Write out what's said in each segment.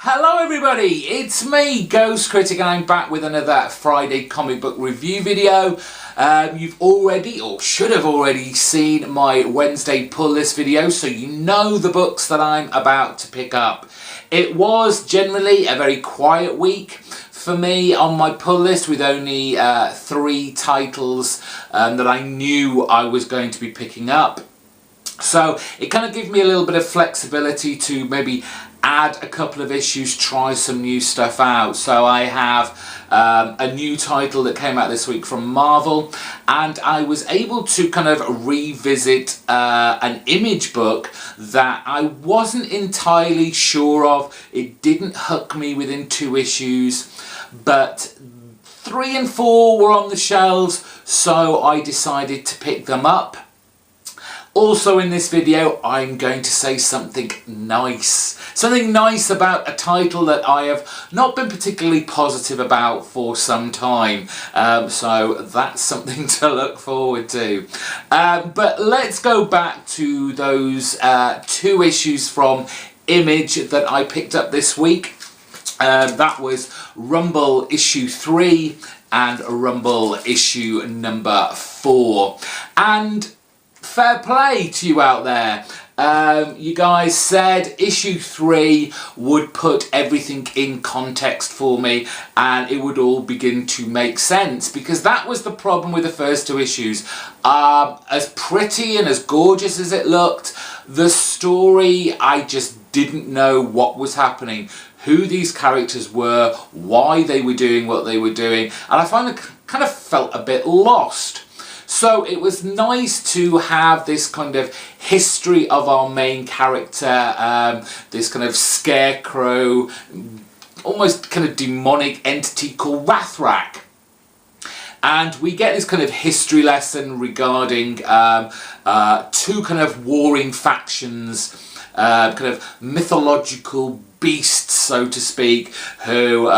Hello everybody, it's me, GhostCritic, and I'm back with another Friday comic book review video. You've already, or should have already, seen my Wednesday pull list video, so you know the books that I'm about to pick up. It was generally a very quiet week for me on my pull list, with only 3 titles that I knew I was going to be picking up. So it kind of gave me a little bit of flexibility to maybe add a couple of issues, try some new stuff out. So I have a new title that came out this week from Marvel, and I was able to kind of revisit an Image book that I wasn't entirely sure of. It didn't hook me within 2 issues, but 3 and 4 were on the shelves, so I decided to pick them up. Also in this video, I'm going to say something nice. Something nice about a title that I have not been particularly positive about for some time. So that's something to look forward to. But let's go back to those 2 issues from Image that I picked up this week. That was Rumble issue 3 and Rumble issue number 4. And fair play to you out there. You guys said issue 3 would put everything in context for me and it would all begin to make sense, because that was the problem with the first 2 issues. As pretty and as gorgeous as it looked, the story, I just didn't know what was happening, who these characters were, why they were doing what they were doing, and I kind of felt a bit lost. So it was nice to have this kind of history of our main character, this kind of scarecrow, almost kind of demonic entity called Rathrak. And we get this kind of history lesson regarding 2 kind of warring factions, kind of mythological beasts, so to speak, who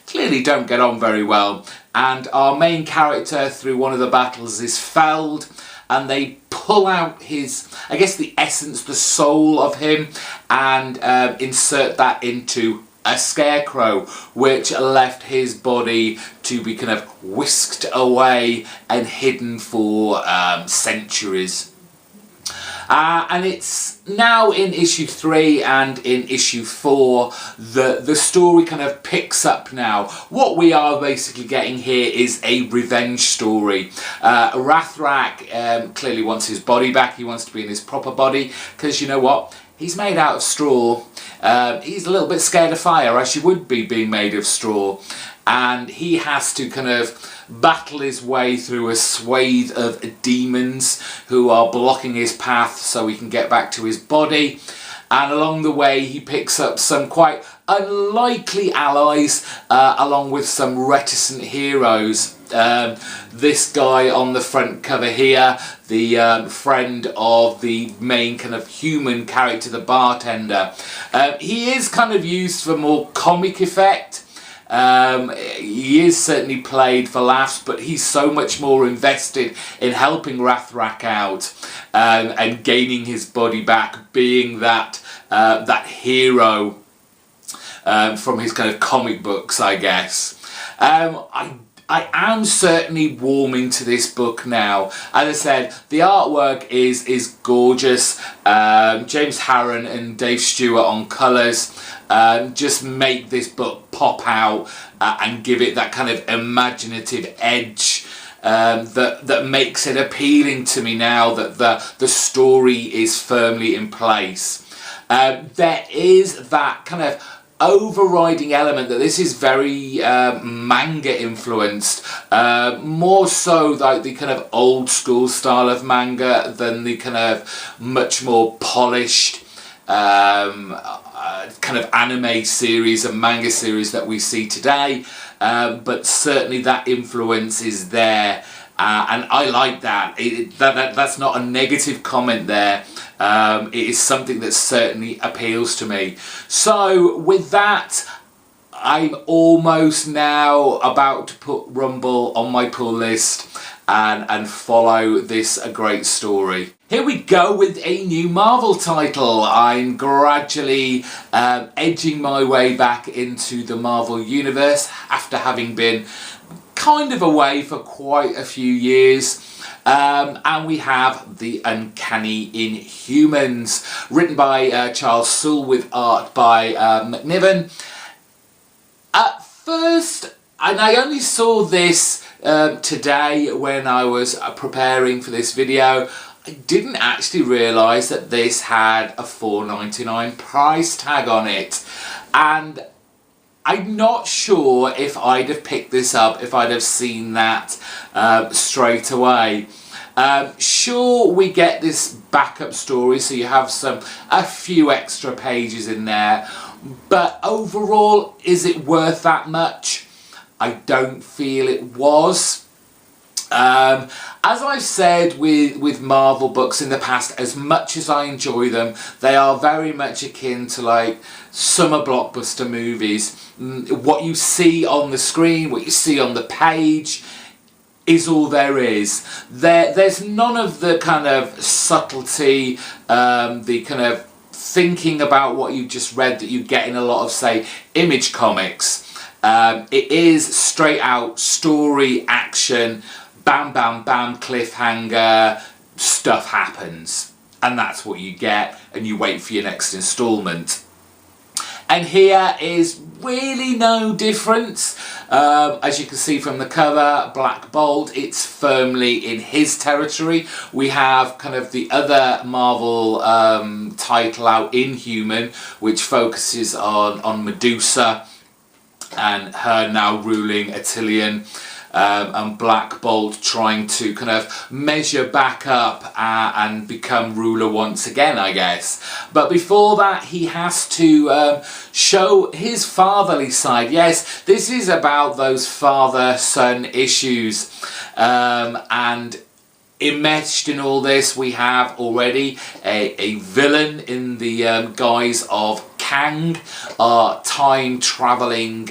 clearly don't get on very well. And our main character, through one of the battles, is felled, and they pull out his, I guess, the essence, the soul of him, and insert that into a scarecrow, which left his body to be kind of whisked away and hidden for centuries. And it's now in issue 3 and in issue 4 the story kind of picks up now. What we are basically getting here is a revenge story. Rathrak clearly wants his body back. He wants to be in his proper body, because you know what? He's made out of straw. He's a little bit scared of fire, as you would be being made of straw. And he has to kind of battle his way through a swathe of demons who are blocking his path so he can get back to his body. And along the way he picks up some quite unlikely allies, along with some reticent heroes. This guy on the front cover here, the friend of the main kind of human character, the bartender, he is kind of used for more comic effect. He is certainly played for laughs, but he's so much more invested in helping Rathrak out and gaining his body back, being that that hero from his kind of comic books, I guess. I am certainly warming to this book now. As I said, the artwork is gorgeous. James Harron and Dave Stewart on colours just make this book pop out and give it that kind of imaginative edge that makes it appealing to me now that the story is firmly in place. There is that kind of overriding element that this is very manga influenced, more so like the kind of old school style of manga than the kind of much more polished kind of anime series and manga series that we see today, but certainly that influence is there. And I like that. That's not a negative comment there. It is something that certainly appeals to me. So with that, I'm almost now about to put Rumble on my pull list, and follow this great story. Here we go with a new Marvel title. I'm gradually edging my way back into the Marvel universe after having been kind of away for quite a few years. And we have the Uncanny In Humans, written by Charles Soule with art by McNiven. At first, and I only saw this today when I was preparing for this video, I didn't actually realise that this had a $4.99 price tag on it. And I'm not sure if I'd have picked this up if I'd have seen that straight away. Sure, we get this backup story, so you have a few extra pages in there, but overall, is it worth that much? I don't feel it was. As I've said with Marvel books in the past, as much as I enjoy them, they are very much akin to like summer blockbuster movies. What you see on the screen, what you see on the page, is all there is. There's none of the kind of subtlety, the kind of thinking about what you've just read that you get in a lot of, say, Image comics. It is straight out story, action, bam, bam, bam, cliffhanger, stuff happens. And that's what you get, and you wait for your next instalment. And here is really no difference. As you can see from the cover, Black Bolt, it's firmly in his territory. We have kind of the other Marvel title out, Inhuman, which focuses on Medusa and her now ruling Attilan. And Black Bolt trying to kind of measure back up and become ruler once again, I guess. But before that, he has to show his fatherly side. Yes, this is about those father-son issues. And enmeshed in all this, we have already a villain in the guise of Kang, our time-travelling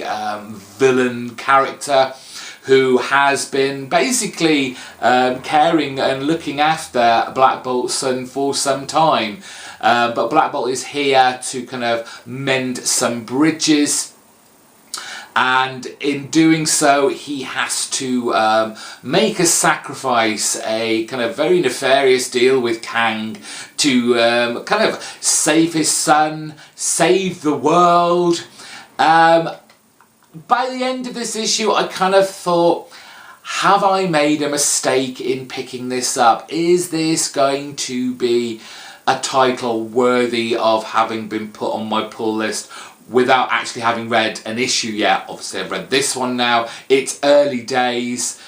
villain character, who has been basically caring and looking after Black Bolt's son for some time. But Black Bolt is here to kind of mend some bridges, and in doing so he has to make a sacrifice, a kind of very nefarious deal with Kang to kind of save his son, save the world. By the end of this issue, I kind of thought, have I made a mistake in picking this up? Is this going to be a title worthy of having been put on my pull list without actually having read an issue yet? Obviously, I've read this one now. It's early days.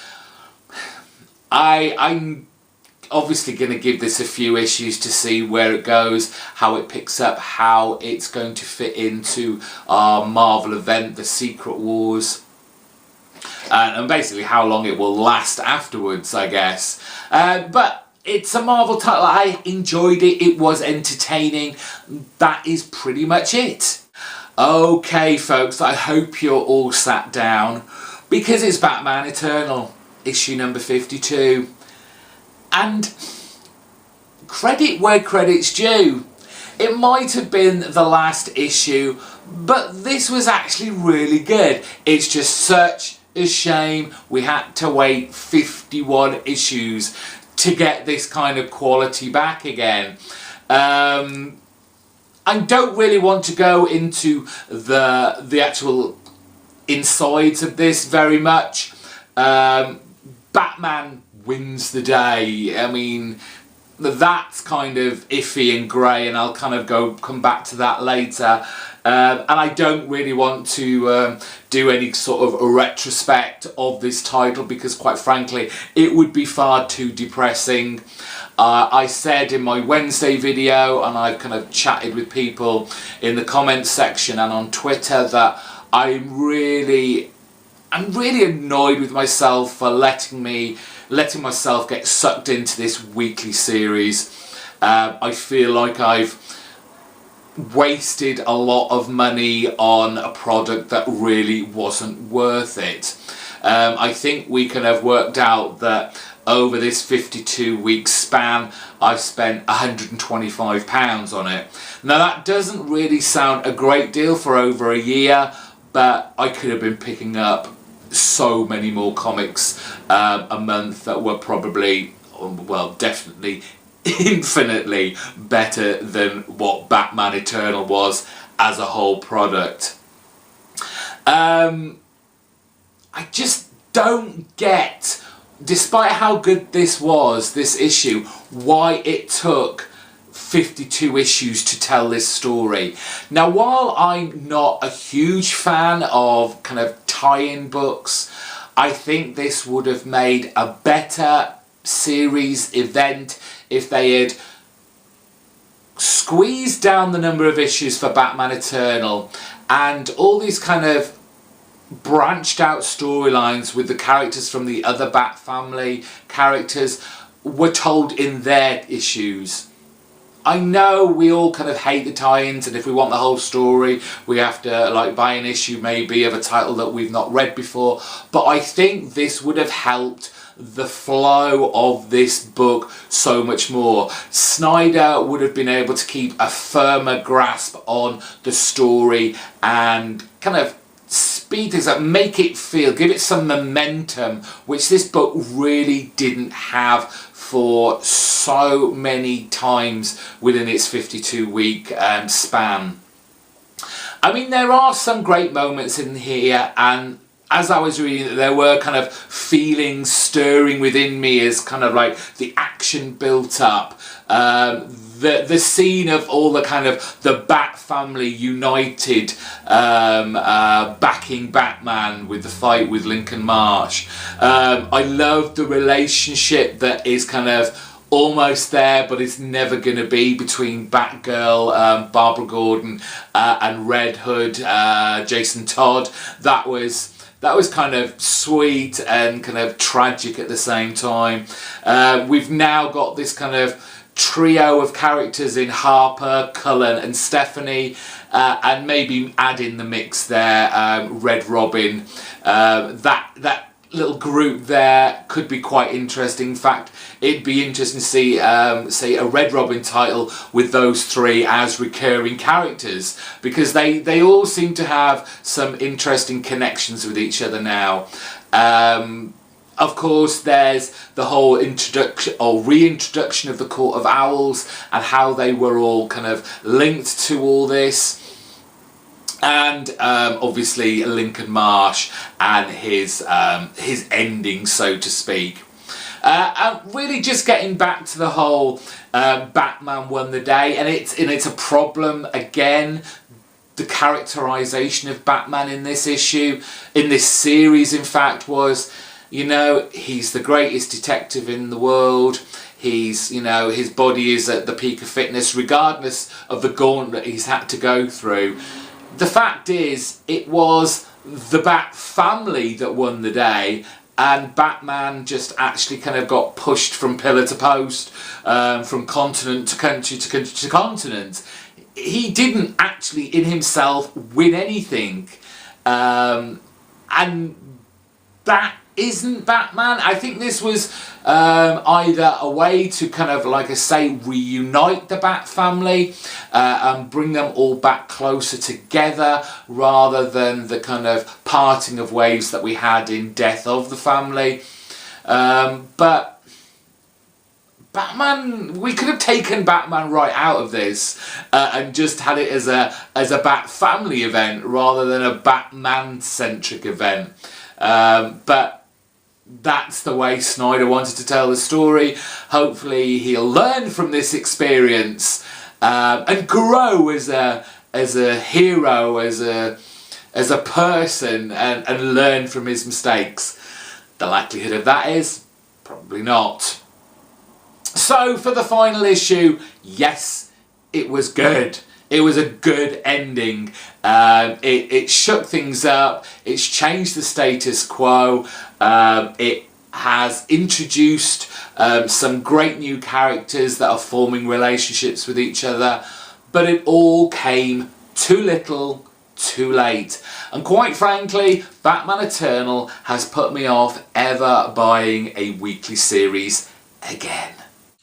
I'm obviously going to give this a few issues to see where it goes, how it picks up, how it's going to fit into our Marvel event, the Secret Wars, and basically how long it will last afterwards, I guess. But it's a Marvel title. I enjoyed it. It was entertaining. That is pretty much it. Okay, folks, I hope you're all sat down, because it's Batman Eternal, issue number 52. And credit where credit's due. It might have been the last issue, but this was actually really good. It's just such a shame we had to wait 51 issues to get this kind of quality back again. I don't really want to go into the actual insides of this very much. Batman wins the day. I mean, that's kind of iffy and grey, and I'll kind of come back to that later. And I don't really want to do any sort of a retrospect of this title, because quite frankly it would be far too depressing. I said in my Wednesday video, and I've kind of chatted with people in the comments section and on Twitter, that I'm really annoyed with myself for letting myself get sucked into this weekly series. I feel like I've wasted a lot of money on a product that really wasn't worth it. I think we can have worked out that over this 52-week span, I've spent £125 on it. Now that doesn't really sound a great deal for over a year, but I could have been picking up so many more comics a month that were probably, well, definitely infinitely better than what Batman Eternal was as a whole product. I just don't get, despite how good this was, this issue, why it took 52 issues to tell this story. Now, while I'm not a huge fan of kind of tie-in books, I think this would have made a better series event if they had squeezed down the number of issues for Batman Eternal and all these kind of branched out storylines with the characters from the other Bat family characters were told in their issues. I know we all kind of hate the tie-ins, and if we want the whole story we have to like buy an issue maybe of a title that we've not read before, but I think this would have helped the flow of this book so much more. Snyder would have been able to keep a firmer grasp on the story and kind of speed things up, make it feel, give it some momentum, which this book really didn't have for so many times within its 52-week span. I mean, there are some great moments in here, and as I was reading, there were kind of feelings stirring within me as kind of like the action built up. The scene of all the kind of the Bat family united backing Batman with the fight with Lincoln Marsh. I love the relationship that is kind of almost there but it's never going to be between Batgirl, Barbara Gordon and Red Hood, Jason Todd. That was kind of sweet and kind of tragic at the same time. We've now got this kind of trio of characters in Harper, Cullen and Stephanie, and maybe add in the mix there Red Robin. That little group there could be quite interesting. In fact, it'd be interesting to see say a Red Robin title with those three as recurring characters, because they all seem to have some interesting connections with each other now. Of course, there's the whole introduction or reintroduction of the Court of Owls and how they were all kind of linked to all this. And obviously Lincoln Marsh and his ending, so to speak. And really just getting back to the whole Batman won the day, and it's a problem again. The characterization of Batman in this issue, in this series in fact, was, you know, he's the greatest detective in the world. He's, you know, his body is at the peak of fitness regardless of the gauntlet he's had to go through. The fact is, it was the Bat family that won the day, and Batman just actually kind of got pushed from pillar to post, from continent to country to country to continent. He didn't actually in himself win anything, and that isn't Batman. I think this was either a way to kind of, like I say, reunite the Bat family and bring them all back closer together, rather than the kind of parting of ways that we had in Death of the Family. But Batman, we could have taken Batman right out of this and just had it as a Bat family event rather than a Batman-centric event. But that's the way Snyder wanted to tell the story. Hopefully he'll learn from this experience and grow as a hero, as a person, and learn from his mistakes. The likelihood of that is probably not. So for the final issue, yes, it was good. It was a good ending. It shook things up. It's changed the status quo. It has introduced some great new characters that are forming relationships with each other. But it all came too little, too late. And quite frankly, Batman Eternal has put me off ever buying a weekly series again.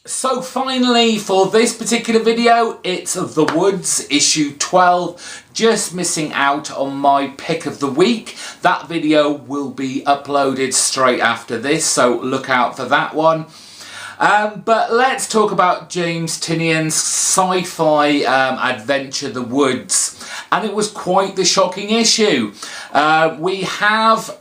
So finally, for this particular video, it's The Woods, issue 12, just missing out on my pick of the week. That video will be uploaded straight after this, so look out for that one. But let's talk about James Tynion's sci-fi adventure, The Woods. And it was quite the shocking issue. We have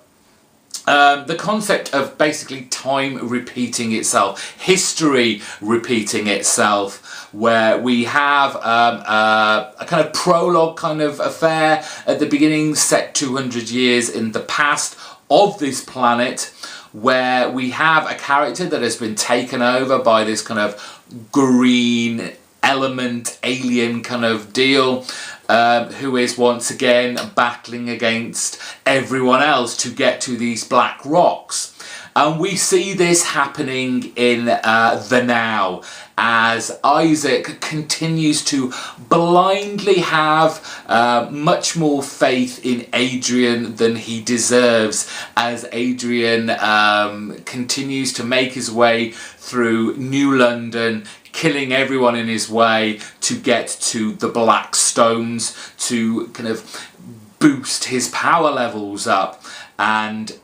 the concept of basically time repeating itself, history repeating itself, where we have a kind of prologue kind of affair at the beginning, set 200 years in the past of this planet, where we have a character that has been taken over by this kind of green element, alien kind of deal, who is once again battling against everyone else to get to these black rocks. And we see this happening in the now, as Isaac continues to blindly have much more faith in Adrian than he deserves, as Adrian continues to make his way through New London, killing everyone in his way to get to the Black Stones to kind of boost his power levels up. And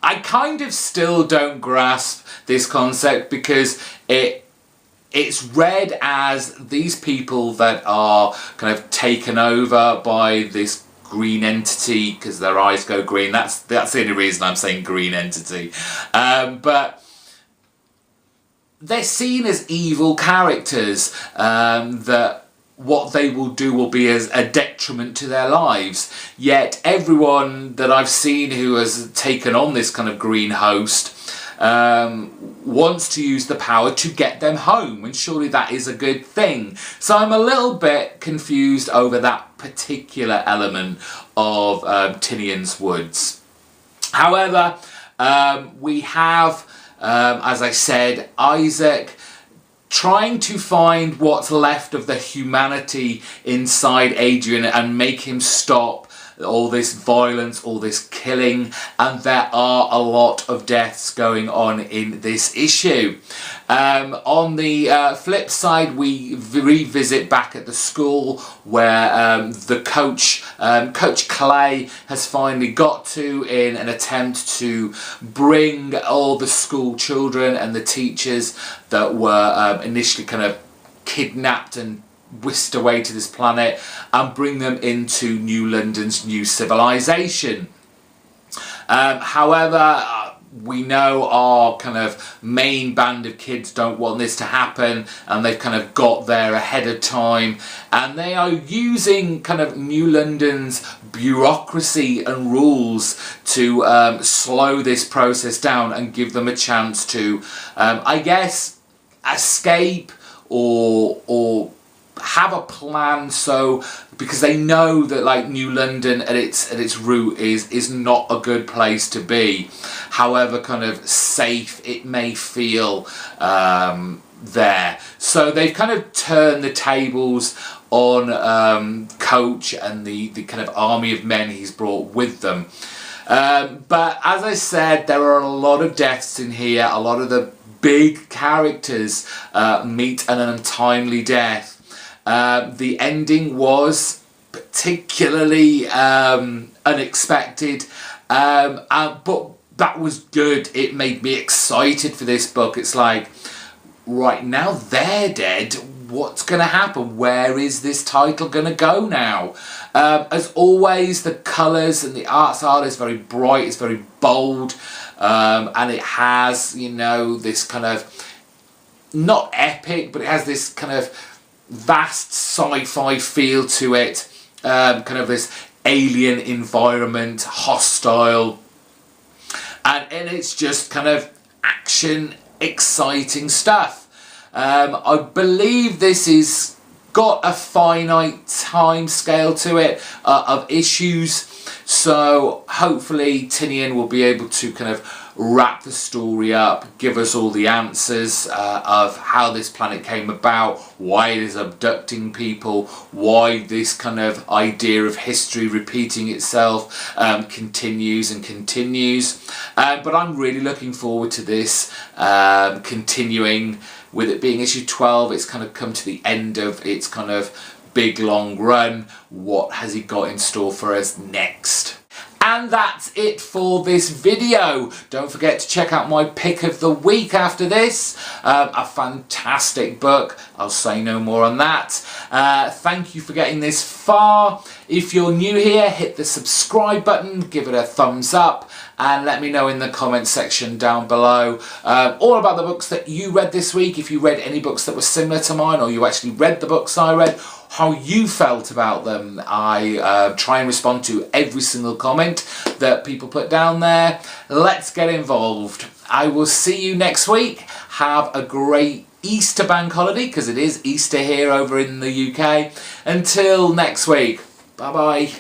I kind of still don't grasp this concept, because it's read as these people that are kind of taken over by this green entity, because their eyes go green. That's the only reason I'm saying green entity. But they're seen as evil characters, that what they will do will be as a detriment to their lives. Yet everyone that I've seen who has taken on this kind of green host wants to use the power to get them home, and surely that is a good thing. So I'm a little bit confused over that particular element of Tynion's Woods. However, we have, as I said, Isaac trying to find what's left of the humanity inside Adrian and make him stop all this violence, all this killing, and there are a lot of deaths going on in this issue. On the flip side, we revisit back at the school where the coach, Coach Clay, has finally got to in an attempt to bring all the school children and the teachers that were initially kind of kidnapped and whisked away to this planet, and bring them into New London's new civilization. However, we know our kind of main band of kids don't want this to happen, and they've kind of got there ahead of time, and they are using kind of New London's bureaucracy and rules to slow this process down and give them a chance to, I guess, escape or have a plan, so because they know that like New London at its root is not a good place to be, however kind of safe it may feel there. So they've kind of turned the tables on Coach and the kind of army of men he's brought with them. But as I said, there are a lot of deaths in here. A lot of the big characters meet an untimely death. The ending was particularly unexpected, but that was good. It made me excited for this book. It's like, right now they're dead, what's going to happen? Where is this title going to go now? As always, the colours and the art style is very bright, it's very bold, and it has, you know, this kind of, not epic, but it has this kind of vast sci-fi feel to it, kind of this alien environment, hostile, and it's just kind of action, exciting stuff. I believe this is got a finite time scale to it of issues, so hopefully Tynion will be able to kind of wrap the story up, give us all the answers of how this planet came about, why it is abducting people, why this kind of idea of history repeating itself continues and continues. But I'm really looking forward to this continuing. With it being issue 12, it's kind of come to the end of its kind of big long run. What has he got in store for us next? And that's it for this video. Don't forget to check out my pick of the week after this. A fantastic book. I'll say no more on that. Thank you for getting this far. If you're new here, hit the subscribe button, give it a thumbs up, and let me know in the comment section down below all about the books that you read this week. If you read any books that were similar to mine, or you actually read the books I read, how you felt about them. I try and respond to every single comment that people put down there. Let's get involved. I will see you next week. Have a great Easter bank holiday, because it is Easter here over in the UK. Until next week, bye bye.